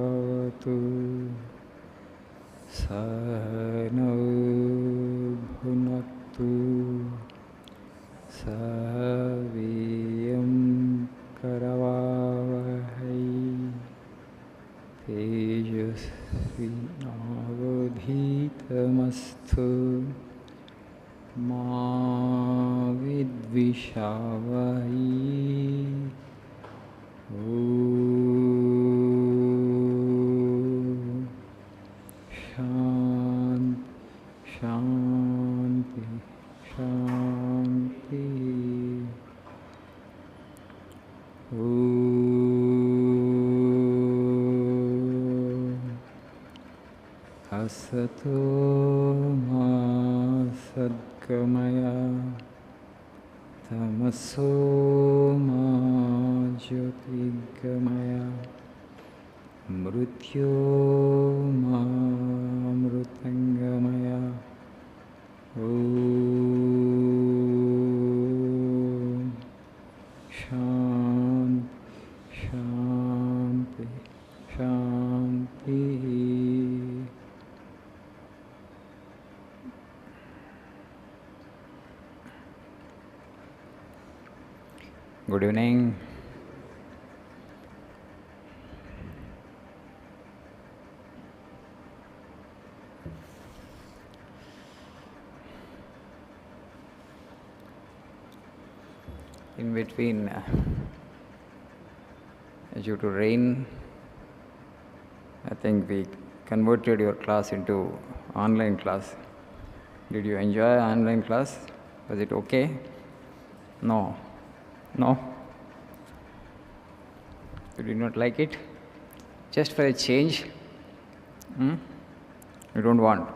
Sahanatu Sahano Bhunaktu Saviyam Karavavahai Tejasvinavadhitamastu Ma Vidvishavai Shanti, Shanti. Asato ma sadgamaya tamaso ma jyotirgamaya mrityo ma mrutangamaya Om Shanti, Shanti, Shanti. Good evening. In between, due to rain, I think we converted your class into online class. Did you enjoy online class? Was it okay? No. No? You did not like it? Just for a change? You don't want.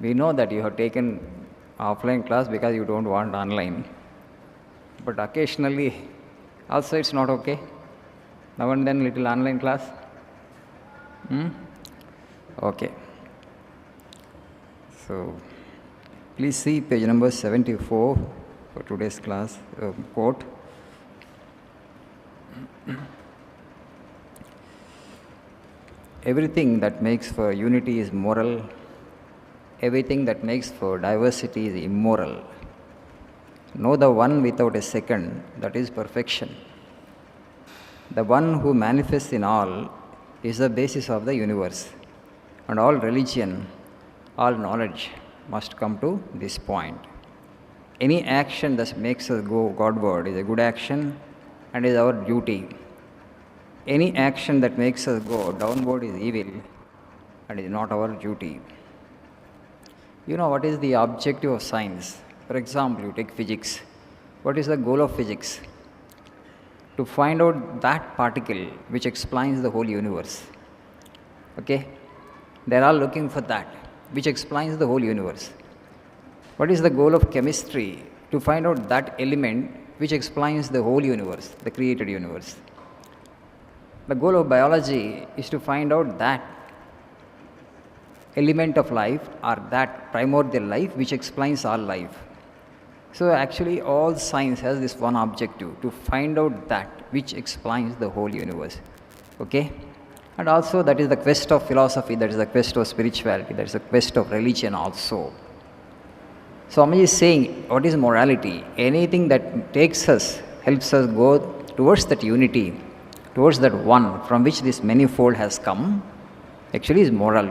We know that you have taken offline class because you don't want online. But occasionally, also it's not okay. Now and then little online class. Okay. So, please see page number 74 for today's class quote. Everything that makes for unity is moral. Everything that makes for diversity is immoral. Know the one without a second, that is perfection. The one who manifests in all is the basis of the universe. And all religion, all knowledge must come to this point. Any action that makes us go Godward is a good action and is our duty. Any action that makes us go downward is evil and is not our duty. You know what is the objective of science? For example, you take physics. What is the goal of physics? To find out that particle which explains the whole universe. Okay? They are all looking for that, which explains the whole universe. What is the goal of chemistry? To find out that element which explains the whole universe, the created universe. The goal of biology is to find out that element of life or that primordial life which explains all life. So actually all science has this one objective, to find out that which explains the whole universe. Okay? And also that is the quest of philosophy, that is the quest of spirituality, that is the quest of religion also. So Swamiji is saying, what is morality? Anything that takes us, helps us go towards that unity, towards that one from which this manifold has come, actually is moral.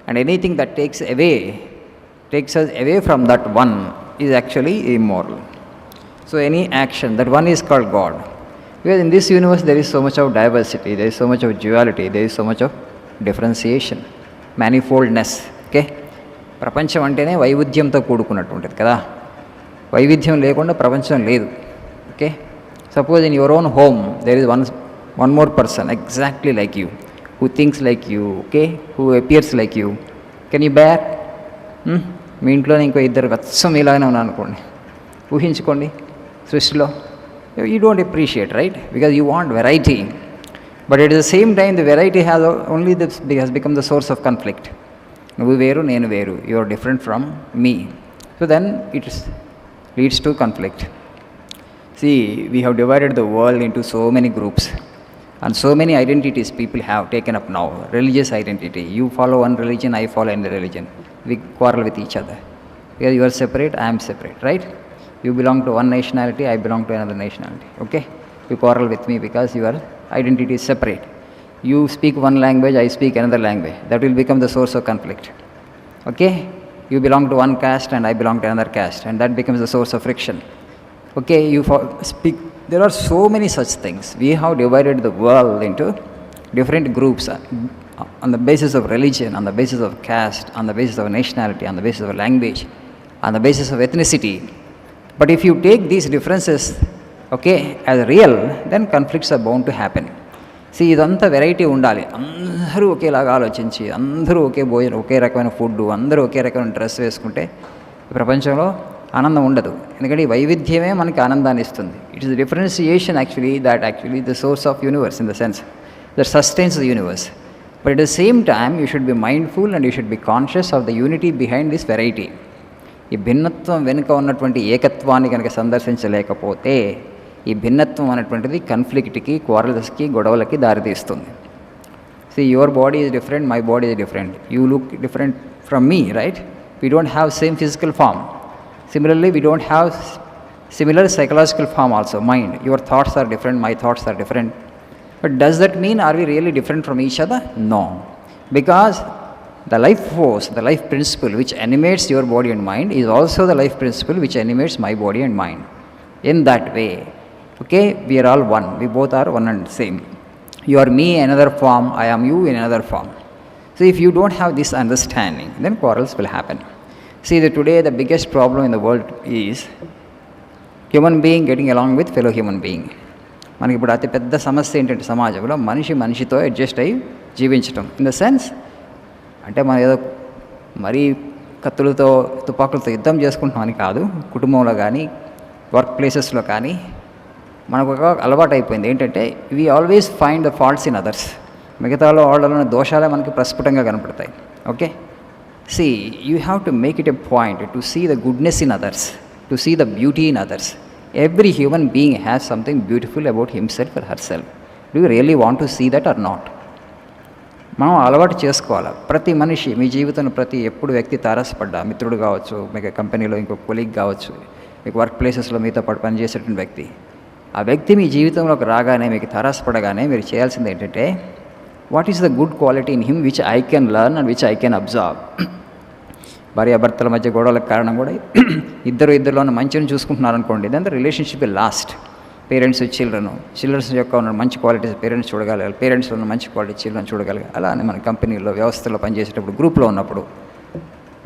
And anything that takes us away from that one is actually immoral. So any action, that one is called God. Because in this universe there is so much of diversity, there is so much of duality, there is so much of differentiation, manifoldness. Okay, ప్రపంచం అంటేనే వైవిధ్యంతో కూడుకున్నట్టు ఉంటుంది కదా. వైవిధ్యం లేకుండా ప్రపంచం లేదు. Okay, suppose in your own home there is one more person exactly like you, who thinks like you, okay, who appears like you. Can you bear? మీ ఇంట్లోనే ఇంకో ఇద్దరు అచ్చం ఇలానే ఉన్నాను అనుకోండి, ఊహించుకోండి సృష్టిలో. You don't appreciate, right? Because you want variety. But at the same time, the variety has become the source of conflict. నువ్వు వేరు, నేను వేరు, you are different from me. So then it leads to conflict. See, we have divided the world into so many groups. And so many identities people have taken up now. Religious identity. You follow one religion, I follow another religion. We quarrel with each other. Because you are separate, I am separate, right? You belong to one nationality, I belong to another nationality. Okay? You quarrel with me because your identity is separate. You speak one language, I speak another language. That will become the source of conflict. Okay? You belong to one caste and I belong to another caste. And that becomes the source of friction. Okay? You speak. There are so many such things. We have divided the world into different groups on the basis of religion, on the basis of caste, on the basis of nationality, on the basis of language, on the basis of ethnicity. But if you take these differences, okay, as real, then conflicts are bound to happen. See, ఇదంతా variety ఉండాలి. అందరూ ఒకేలాగా ఆలోచించి, అందరూ ఒకే భోజనం, ఒకే రకమైన food, అందరూ ఒకే రకమైన డ్రెస్ వేసుకుంటే ప్రపంచంలో ఆనందం ఉండదు. ఎందుకంటే ఈ వైవిధ్యమే మనకి ఆనందాన్ని ఇస్తుంది. It is differentiation actually the source of universe in the sense that sustains the universe. But at the same time you should be mindful and you should be conscious of the unity behind this variety. ఈ భిన్నత్వం వెనుక ఉన్నటువంటి ఏకత్వాన్ని కనుక సందర్శించలేకపోతే ఈ భిన్నత్వం అనేటువంటిది కన్ఫ్లిక్ట్కి, క్వారల్స్కి, గొడవలకి దారితీస్తుంది. See, your body is different, my body is different. You look different from me, right? We don't have same physical form. Similarly, we don't have similar psychological form also, mind. Your thoughts are different, my thoughts are different. But does that mean are we really different from each other? No. Because the life force, the life principle which animates your body and mind is also the life principle which animates my body and mind. In that way, okay, we are all one. We both are one and same. You are me in another form, I am you in another form. So if you don't have this understanding, then quarrels will happen. See, today the biggest problem in the world is human being getting along with fellow human being. మనకి ఇప్పుడు అతి పెద్ద సమస్య ఏంటంటే సమాజంలో మనిషితో adjust అయ్యి జీవించటం. ఇన్ ద సెన్స్ అంటే మనం ఏదో మరీ కత్తులతో, తుపాకులతో యుద్ధం చేసుకుంటున్నామని కాదు. కుటుంబంలో కానీ, వర్క్ ప్లేసెస్లో కానీ మనకు ఒక అలవాటు అయిపోయింది ఏంటంటే we always find the faults in others. మిగతా వాళ్ళలో దోషాలే మనకి ప్రస్ఫుటంగా కనపడతాయి. Okay, see, you have to make it a point to see the goodness in others, to see the beauty in others. Every human being has something beautiful about himself or herself. Do you really want to see that or not? మనం అలవాటు చేసుకోవాలి. ప్రతి మనిషి మీ జీవితంలో ఎప్పుడు వ్యక్తి తారసపడ్డా, మిత్రుడు కావచ్చు, మీకు కంపెనీలో ఇంకో కొలీగ్ కావచ్చు, మీకు వర్క్ ప్లేసెస్లో మీతో పాటు పనిచేసేటువంటి వ్యక్తి, ఆ వ్యక్తి మీ జీవితంలోకి రాగానే, మీకు తారసపడగానే మీరు చేయాల్సింది ఏంటంటే what is the good quality in him which I can learn and which I can observe. భార్యాభర్తల మధ్య గొడవలకు కారణం కూడా ఇద్దరిలోనూ మంచిని చూసుకుంటున్నారనుకోండి, then the relationship will last. Parents childrens యొక్క ఉన్న మంచి క్వాలిటీస్ పేరెంట్స్ చూడగలగాలి, పేరెంట్స్లో ఉన్న మంచి క్వాలిటీ చిల్డ్రన్ చూడగలగాలి. అలానే మన కంపెనీలో, వ్యవస్థలో పనిచేసేటప్పుడు, గ్రూప్లో ఉన్నప్పుడు.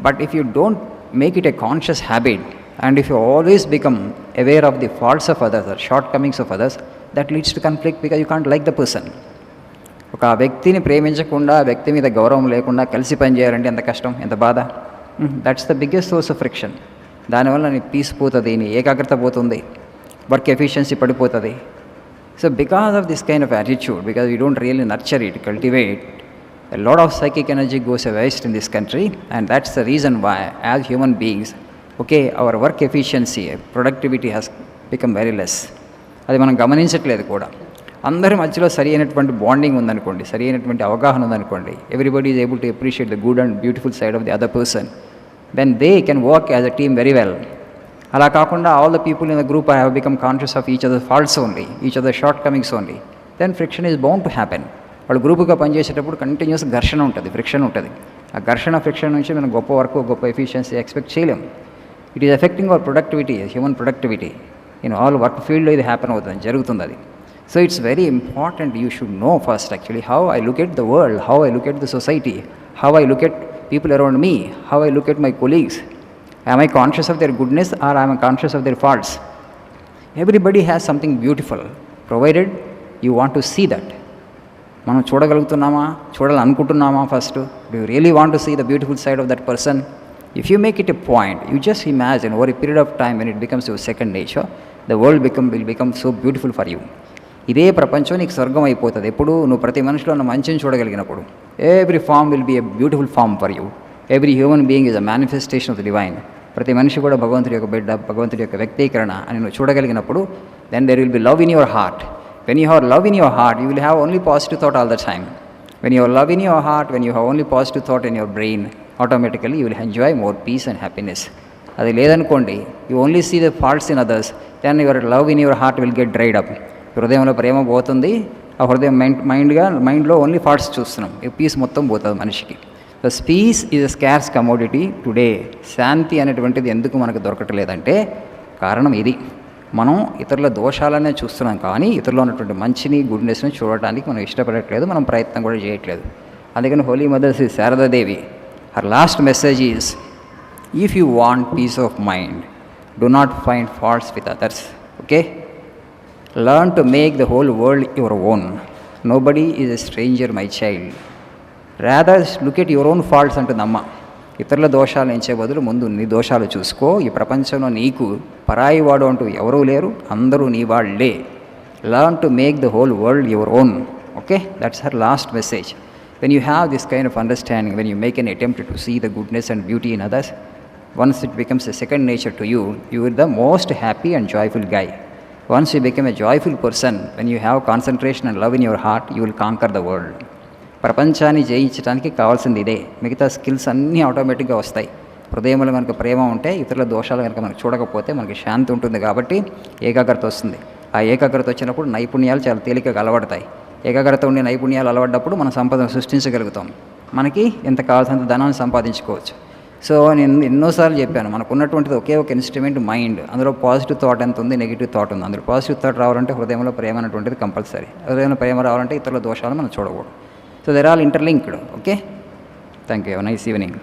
But if you don't make it a conscious habit and if you always become aware of the faults of others or shortcomings of others, that leads to conflict because you can't like the person. ఒక వ్యక్తిని ప్రేమించకుండా, ఆ వ్యక్తి మీద గౌరవం లేకుండా కలిసి పనిచేయాలంటే ఎంత కష్టం, ఎంత బాధ. That's the biggest source of friction. దానివల్ల నీ పీస్ పోతుంది, నీ ఏకాగ్రత పోతుంది, వర్క్ ఎఫిషియన్సీ పడిపోతుంది. So because of this kind of attitude, because you don't really nurture it, cultivate, a lot of psychic energy goes a waste in this country, and that's the reason why as human beings, okay, our work efficiency, productivity has become very less. అది మనం గమనించట్లేదు కూడా. అందరి మధ్యలో సరి అయినటువంటి bonding ఉందనుకోండి, సరి అయినటువంటి అవగాహన ఉందనుకోండి, everybody is able to appreciate the good and beautiful side of the other person, then they can work as a team very well. అలా కాకుండా all the people in the group have become conscious of each other faults only, each other shortcomings only. Then friction is bound to happen. వాళ్ళు గ్రూపుగా పనిచేసేటప్పుడు continuous ఘర్షణ ఉంటుంది, friction ఉంటుంది. ఆ friction నుంచి మనం గొప్ప వర్క్, గొప్ప ఎఫిషియన్సీ ఎక్స్పెక్ట్ చేయలేం. It is affecting our productivity, human productivity. All work ఫీల్డ్లో ఇది హ్యాపెన్ అవుతుంది, జరుగుతుంది అది. So it's very important, you should know first actually how I look at the world, how I look at the society, how I look at people around me, how I look at my colleagues. Am I conscious of their goodness or am I conscious of their faults? Everybody has something beautiful, provided you want to see that. మనం చూడగలుగుతున్నామా, చూడాలనుకుంటున్నామా? First do you really want to see the beautiful side of that person? If you make it a point, you just imagine over a period of time when it becomes your second nature, the world will become so beautiful for you. ఇదే ప్రపంచం నీకు స్వర్గం అయిపోతుంది ఎప్పుడు నువ్వు ప్రతి మనిషిలో ఉన్న మంచిని చూడగలిగినప్పుడు. Every form will be a beautiful form for you. Every human being is a manifestation of the divine. ప్రతి మనిషి కూడా భగవంతుడి యొక్క బిడ్డ, భగవంతుడి యొక్క వ్యక్తీకరణ అని నువ్వు చూడగలిగినప్పుడు then there will be love in your heart. When you have love in your heart, you will have only positive thought all the time. When you have love in your heart, when you have only positive thought in your brain, automatically you will enjoy more peace and happiness. అది లేదనుకోండి, you only see the faults in others, then your love in your heart will get dried up. హృదయంలో ప్రేమ పోతుంది, ఆ హృదయం మైండ్లో only ఫాట్స్ చూస్తున్నాం, ఈ piece మొత్తం పోతుంది మనిషికి. The peace is a scarce commodity today. శాంతి అనేటువంటిది ఎందుకు మనకు దొరకట్లేదంటే కారణం ఇది. మనం ఇతరుల దోషాలనే చూస్తున్నాం, కానీ ఇతరులో ఉన్నటువంటి మంచిని, గుడ్నెస్ని చూడటానికి మనం ఇష్టపడట్లేదు, మనం ప్రయత్నం కూడా చేయట్లేదు. అందుకని holy mother Shri Sarada Devi, her last message is, if you want peace of mind, do not find faults with others. Okay, learn to make the whole world your own. Nobody is a stranger, my child. Rather look at your own faults అంటుంది అమ్మ. ఇతరుల దోషాలు ఎంచే బదులు ముందు నీ దోషాలు చూసుకో. ఈ ప్రపంచంలో నీకు పరాయి వాడు అంటూ ఎవరూ లేరు, అందరూ నీ వాళ్ళే. Learn to make the whole world your own. Okay, that's her last message. When you have this kind of understanding, when you make an attempt to see the goodness and beauty in others, once it becomes a second nature to you, you are the most happy and joyful guy. Once you become a joyful person, when you have concentration and love in your heart, you will conquer the world. ప్రపంచాన్ని జయించడానికి కావాల్సింది ఇదే. మిగతా skills అన్నీ ఆటోమేటిక్గా వస్తాయి. హృదయంలో కనుక ప్రేమ ఉంటే, ఇతరుల దోషాలు కనుక మనకు చూడకపోతే మనకి శాంతి ఉంటుంది, కాబట్టి ఏకాగ్రత వస్తుంది. ఆ ఏకాగ్రత వచ్చినప్పుడు నైపుణ్యాలు చాలా తేలికగా అలవడతాయి. ఏకాగ్రత ఉండే నైపుణ్యాలు అలవడ్డప్పుడు మన సంపదను సృష్టించగలుగుతాం. మనకి ఎంత కావాల్సినంత ధనాన్ని సంపాదించుకోవచ్చు. సో నేను ఎన్నోసార్లు చెప్పాను, మనకు ఉన్నటువంటిది ఒకే ఒక ఇన్స్ట్రుమెంట్ మైండ్. అందులో పాజిటివ్ థాట్ ఎంత ఉంది, నెగిటివ్ థాట్ ఉంది. అందులో పాజిటివ్ థాట్ రావాలంటే హృదయంలో ప్రేమ అనేటువంటిది కంపల్సరీ. హృదయంలో ప్రేమ రావాలంటే ఇతరుల దోషాలు మనం చూడకూడదు. So they're all interlinked. Okay, thank you. Nice evening.